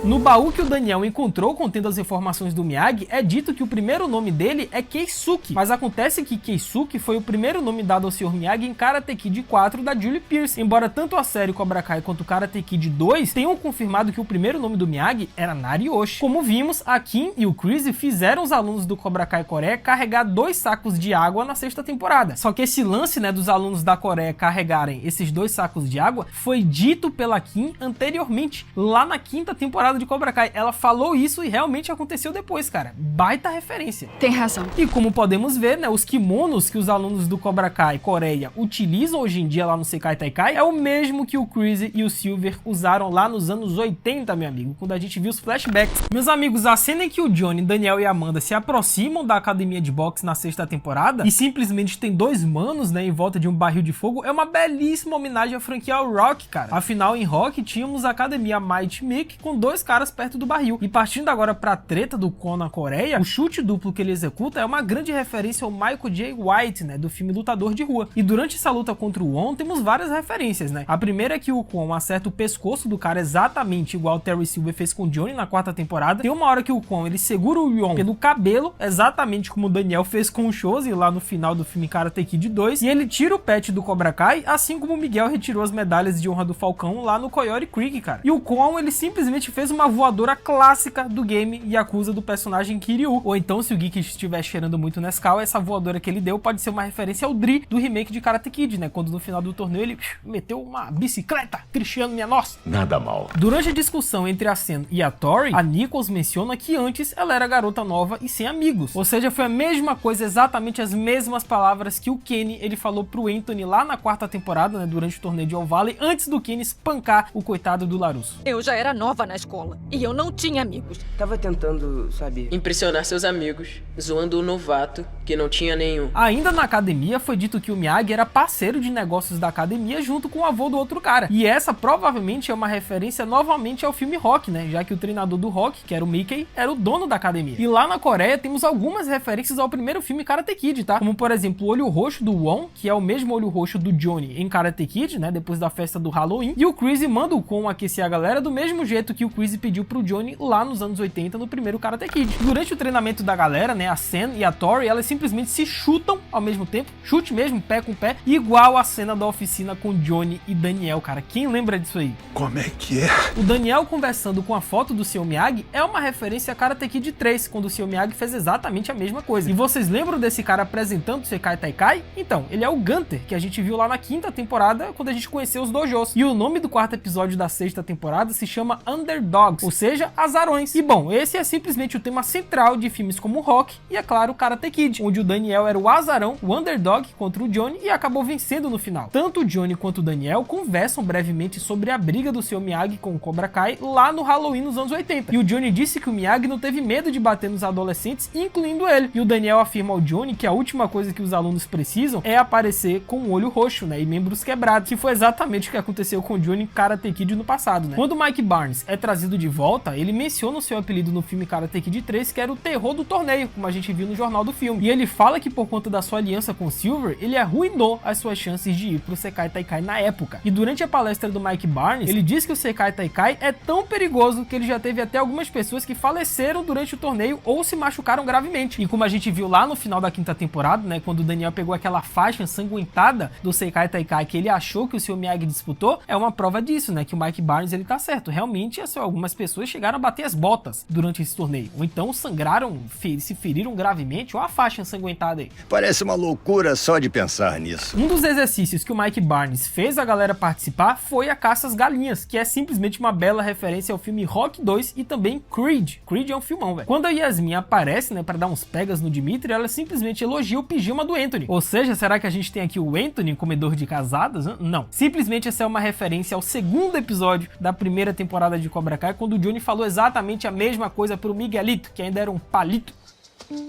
No baú que o Daniel encontrou contendo as informações do Miyagi, é dito que o primeiro nome dele é Keisuke, mas acontece que Keisuke foi o primeiro nome dado ao Sr. Miyagi em Karate Kid 4 da Julie Pierce, embora tanto a série Cobra Kai quanto Karate Kid 2 tenham confirmado que o primeiro nome do Miyagi era Nariyoshi. Como vimos, a Kim e o Chris fizeram os alunos do Cobra Kai Coreia carregar 2 sacos de água na sexta temporada. Só que esse lance, né, dos alunos da Coreia carregarem esses 2 sacos de água foi dito pela Kim anteriormente, lá na quinta temporada de Cobra Kai. Ela falou isso e realmente aconteceu depois, cara. Baita referência. Tem razão. E como podemos ver, né, os kimonos que os alunos do Cobra Kai Coreia utilizam hoje em dia lá no Sekai Taikai é o mesmo que o Chris e o Silver usaram lá nos anos 80, meu amigo, quando a gente viu os flashbacks. Meus amigos, a cena em que o Johnny, Daniel e Amanda se aproximam da academia de boxe na sexta temporada e simplesmente tem 2 manos, né, em volta de um barril de fogo é uma belíssima homenagem à franquia Rock, cara. Afinal, em Rock tínhamos a academia Mighty Mick com 2 caras perto do barril. E partindo agora pra treta do Kwon na Coreia, o chute duplo que ele executa é uma grande referência ao Michael J. White, né, do filme Lutador de Rua. E durante essa luta contra o Won, temos várias referências, né? A primeira é que o Kwon acerta o pescoço do cara exatamente igual o Terry Silver fez com o Johnny na 4ª temporada. Tem uma hora que o Kwon, ele segura o Won pelo cabelo, exatamente como o Daniel fez com o Shozi lá no final do filme Karate Kid 2, e ele tira o pet do Cobra Kai, assim como o Miguel retirou as medalhas de honra do Falcão lá no Coyote Creek, cara. E o Kwon, ele simplesmente fez uma voadora clássica do game Yakuza do personagem Kiryu. Ou então, se o Geek estiver cheirando muito Nescau, essa voadora que ele deu pode ser uma referência ao Dri do remake de Karate Kid, né? Quando no final do torneio ele meteu uma bicicleta, Cristiano minha nossa. Nada mal. Durante a discussão entre a Sen e a Tori, a Nichols menciona que antes ela era garota nova e sem amigos. Ou seja, foi a mesma coisa, exatamente as mesmas palavras que o Kenny ele falou pro Anthony lá na 4ª temporada, né? Durante o torneio de All Valley, antes do Kenny espancar o coitado do LaRusso. Eu já era nova na escola e eu não tinha amigos. Tava tentando, sabe, impressionar seus amigos, zoando o novato que não tinha nenhum. Ainda na academia foi dito que o Miyagi era parceiro de negócios da academia junto com o avô do outro cara. E essa provavelmente é uma referência novamente ao filme Rock, né? Já que o treinador do Rock, que era o Mickey, era o dono da academia. E lá na Coreia temos algumas referências ao primeiro filme Karate Kid, tá? Como por exemplo o olho roxo do Won, que é o mesmo olho roxo do Johnny em Karate Kid, né? Depois da festa do Halloween. E o Chris manda o Kwon aquecer a galera do mesmo jeito que o Chris Chris pediu pro Johnny lá nos anos 80 no primeiro Karate Kid. Durante o treinamento da galera, né, a Sen e a Tori, elas simplesmente se chutam ao mesmo tempo, chute mesmo, pé com pé, igual a cena da oficina com Johnny e Daniel, cara. Quem lembra disso aí? Como é que é? O Daniel conversando com a foto do Sr. Miyagi é uma referência a Karate Kid 3, quando o Sr. Miyagi fez exatamente a mesma coisa. E vocês lembram desse cara apresentando o Sekai Taikai? Então, ele é o Gunter, que a gente viu lá na 5ª temporada, quando a gente conheceu os dojos. E o nome do 4º episódio da 6ª temporada se chama Underdogs, ou seja, azarões. E bom, esse é simplesmente o tema central de filmes como Rock e, é claro, Karate Kid, onde o Daniel era o azarão, o underdog contra o Johnny e acabou vencendo no final. Tanto o Johnny quanto o Daniel conversam brevemente sobre a briga do Sr. Miyagi com o Cobra Kai lá no Halloween nos anos 80. E o Johnny disse que o Miyagi não teve medo de bater nos adolescentes, incluindo ele. E o Daniel afirma ao Johnny que a última coisa que os alunos precisam é aparecer com o olho roxo, né, e membros quebrados, que foi exatamente o que aconteceu com o Johnny em Karate Kid no passado, né. Quando o Mike Barnes é trazido de volta, ele menciona o seu apelido no filme Karate Kid 3, que era o terror do torneio, como a gente viu no jornal do filme. E ele fala que por conta da sua aliança com Silver, ele arruinou as suas chances de ir pro Sekai Taikai na época. E durante a palestra do Mike Barnes, ele diz que o Sekai Taikai é tão perigoso que ele já teve até algumas pessoas que faleceram durante o torneio ou se machucaram gravemente. E como a gente viu lá no final da 5ª temporada, né, quando o Daniel pegou aquela faixa ensanguentada do Sekai Taikai que ele achou que o Sr. Miyagi disputou, é uma prova disso, né, que o Mike Barnes, ele tá certo. Realmente, algumas pessoas chegaram a bater as botas durante esse torneio. Ou então sangraram, se feriram gravemente, ou a faixa ensanguentada aí. Parece uma loucura só de pensar nisso. Um dos exercícios que o Mike Barnes fez a galera participar foi a caça às galinhas, que é simplesmente uma bela referência ao filme Rock 2 e também Creed. Creed é um filmão, velho. Quando a Yasmin aparece, né, pra dar uns pegas no Dimitri, ela simplesmente elogia o pijama do Anthony. Ou seja, será que a gente tem aqui o Anthony, comedor de casadas? Não. Simplesmente essa é uma referência ao 2º episódio da 1ª temporada de Cobra Kai, quando o Johnny falou exatamente a mesma coisa pro Miguelito, que ainda era um palito.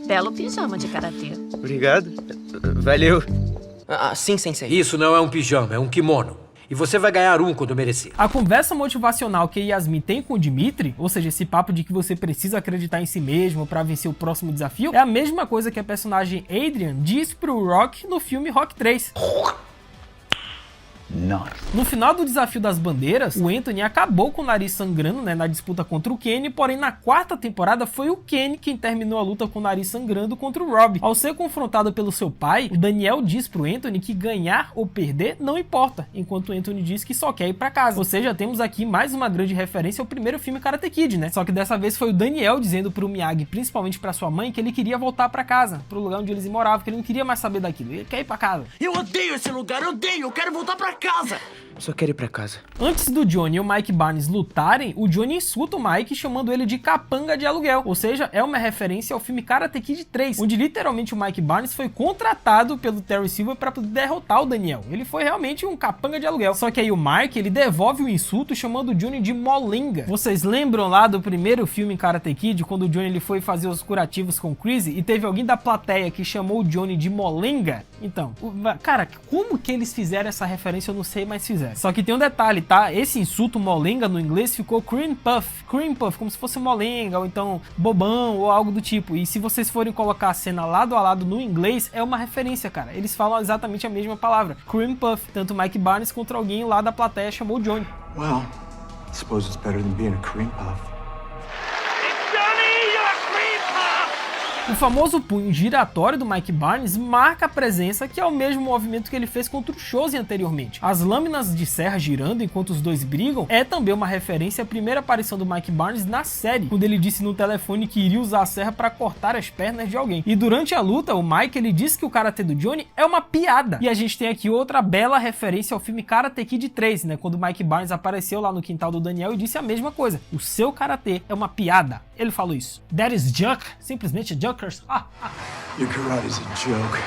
Belo pijama de karatê. Obrigado. Valeu. Sim, sensei. Isso não é um pijama, é um kimono. E você vai ganhar um quando merecer. A conversa motivacional que a Yasmin tem com o Dimitri, ou seja, esse papo de que você precisa acreditar em si mesmo pra vencer o próximo desafio, é a mesma coisa que a personagem Adrian diz pro Rock no filme Rock 3. No final do desafio das bandeiras, o Anthony acabou com o nariz sangrando, né, na disputa contra o Kenny, porém na 4ª temporada foi o Kenny quem terminou a luta com o nariz sangrando contra o Rob. Ao ser confrontado pelo seu pai, o Daniel diz pro Anthony que ganhar ou perder não importa, enquanto o Anthony diz que só quer ir pra casa. Ou seja, temos aqui mais uma grande referência ao primeiro filme Karate Kid, né? Só que dessa vez foi o Daniel dizendo pro Miyagi, principalmente pra sua mãe, que ele queria voltar pra casa, pro lugar onde eles moravam, que ele não queria mais saber daquilo, ele quer ir pra casa. Eu odeio esse lugar, eu quero voltar pra casa. Só quero ir pra casa. Antes do Johnny e o Mike Barnes lutarem, o Johnny insulta o Mike chamando ele de capanga de aluguel. Ou seja, é uma referência ao filme Karate Kid 3, onde literalmente o Mike Barnes foi contratado pelo Terry Silver para poder derrotar o Daniel. Ele foi realmente um capanga de aluguel. Só que aí o Mike, ele devolve o insulto chamando o Johnny de molenga. Vocês lembram lá do primeiro filme Karate Kid, quando o Johnny ele foi fazer os curativos com o Chris e teve alguém da plateia que chamou o Johnny de molenga? Então, cara, como que eles fizeram essa referência eu não sei, mas fizeram. Só que tem um detalhe, tá? Esse insulto molenga no inglês ficou cream puff, como se fosse molenga, ou então bobão, ou algo do tipo. E se vocês forem colocar a cena lado a lado no inglês, é uma referência, cara. Eles falam exatamente a mesma palavra, cream puff. Tanto Mike Barnes contra alguém lá da plateia chamou o Johnny. Well, I suppose it's better than being a cream puff. O famoso punho giratório do Mike Barnes marca a presença, que é o mesmo movimento que ele fez contra o Shozi anteriormente. As lâminas de serra girando enquanto os dois brigam é também uma referência à primeira aparição do Mike Barnes na série, quando ele disse no telefone que iria usar a serra para cortar as pernas de alguém. E durante a luta, o Mike ele disse que o karatê do Johnny é uma piada. E a gente tem aqui outra bela referência ao filme Karate Kid 3, né, quando o Mike Barnes apareceu lá no quintal do Daniel e disse a mesma coisa. O seu karatê é uma piada. Ele falou isso. That is junk. Simplesmente junk. Your karate's a joke.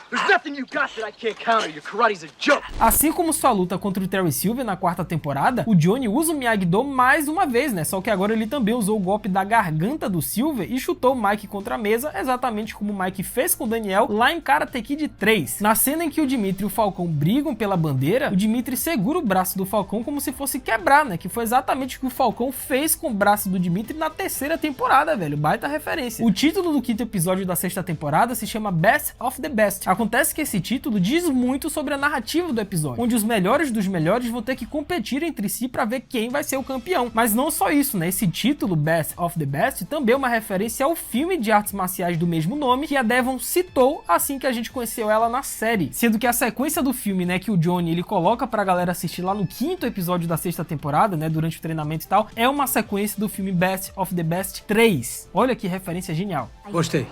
There's nothing you got that I can't counter. Your karate's a joke. Assim como sua luta contra o Terry Silver na 4ª temporada, o Johnny usa o Miyagi-Do mais uma vez, né? Só que agora ele também usou o golpe da garganta do Silver e chutou o Mike contra a mesa, exatamente como o Mike fez com o Daniel lá em Karate Kid 3. Na cena em que o Dimitri e o Falcão brigam pela bandeira, o Dimitri segura o braço do Falcão como se fosse quebrar, né? Que foi exatamente o que o Falcão fez com o braço do Dimitri na 3ª temporada, velho. Baita referência. O título do 5º episódio da 6ª temporada se chama Best of the Best. A Acontece que esse título diz muito sobre a narrativa do episódio, onde os melhores dos melhores vão ter que competir entre si para ver quem vai ser o campeão. Mas não só isso, né? Esse título, Best of the Best, também é uma referência ao filme de artes marciais do mesmo nome, que a Devon citou assim que a gente conheceu ela na série. Sendo que a sequência do filme, né, que o Johnny ele coloca pra galera assistir lá no 5º episódio da 6ª temporada, né, durante o treinamento e tal, é uma sequência do filme Best of the Best 3. Olha que referência genial. Gostei.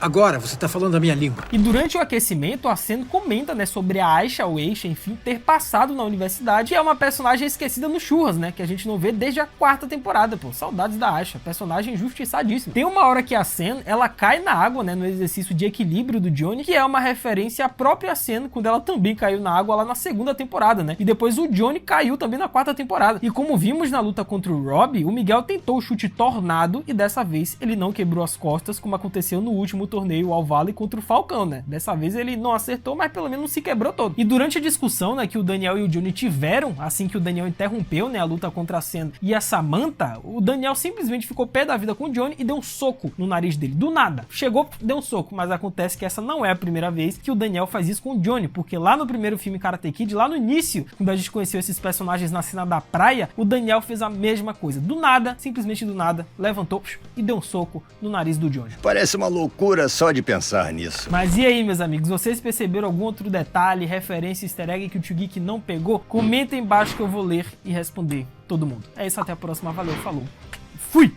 Agora você tá falando a minha língua. E durante o aquecimento, a Sen comenta, né, sobre a Aisha, ou Aisha, enfim, ter passado na universidade, e é uma personagem esquecida no Churras, né, que a gente não vê desde a 4ª temporada, pô. Saudades da Aisha, personagem injustiçadíssima. Tem uma hora que a Sen, ela cai na água, né, no exercício de equilíbrio do Johnny, que é uma referência à própria Sen, quando ela também caiu na água lá na 2ª temporada, né, e depois o Johnny caiu também na 4ª temporada. E como vimos na luta contra o Robbie, o Miguel tentou o chute tornado, e dessa vez ele não quebrou as costas, como aconteceu no último torneio All Valley contra o Falcão, né? Dessa vez ele não acertou, mas pelo menos não se quebrou todo. E durante a discussão, né, que o Daniel e o Johnny tiveram, assim que o Daniel interrompeu, né, a luta contra a Sen e a Samantha, o Daniel simplesmente ficou pé da vida com o Johnny e deu um soco no nariz dele. Do nada. Chegou, deu um soco, mas acontece que essa não é a primeira vez que o Daniel faz isso com o Johnny, porque lá no primeiro filme Karate Kid, lá no início, quando a gente conheceu esses personagens na cena da praia, o Daniel fez a mesma coisa. Do nada, simplesmente do nada, levantou e deu um soco no nariz do Johnny. Parece uma loucura só de pensar nisso. Mas e aí, meus amigos, vocês perceberam algum outro detalhe, referência, easter egg que o Tio Geek não pegou? Comenta aí embaixo que eu vou ler e responder todo mundo. É isso, até a próxima, valeu, falou, fui!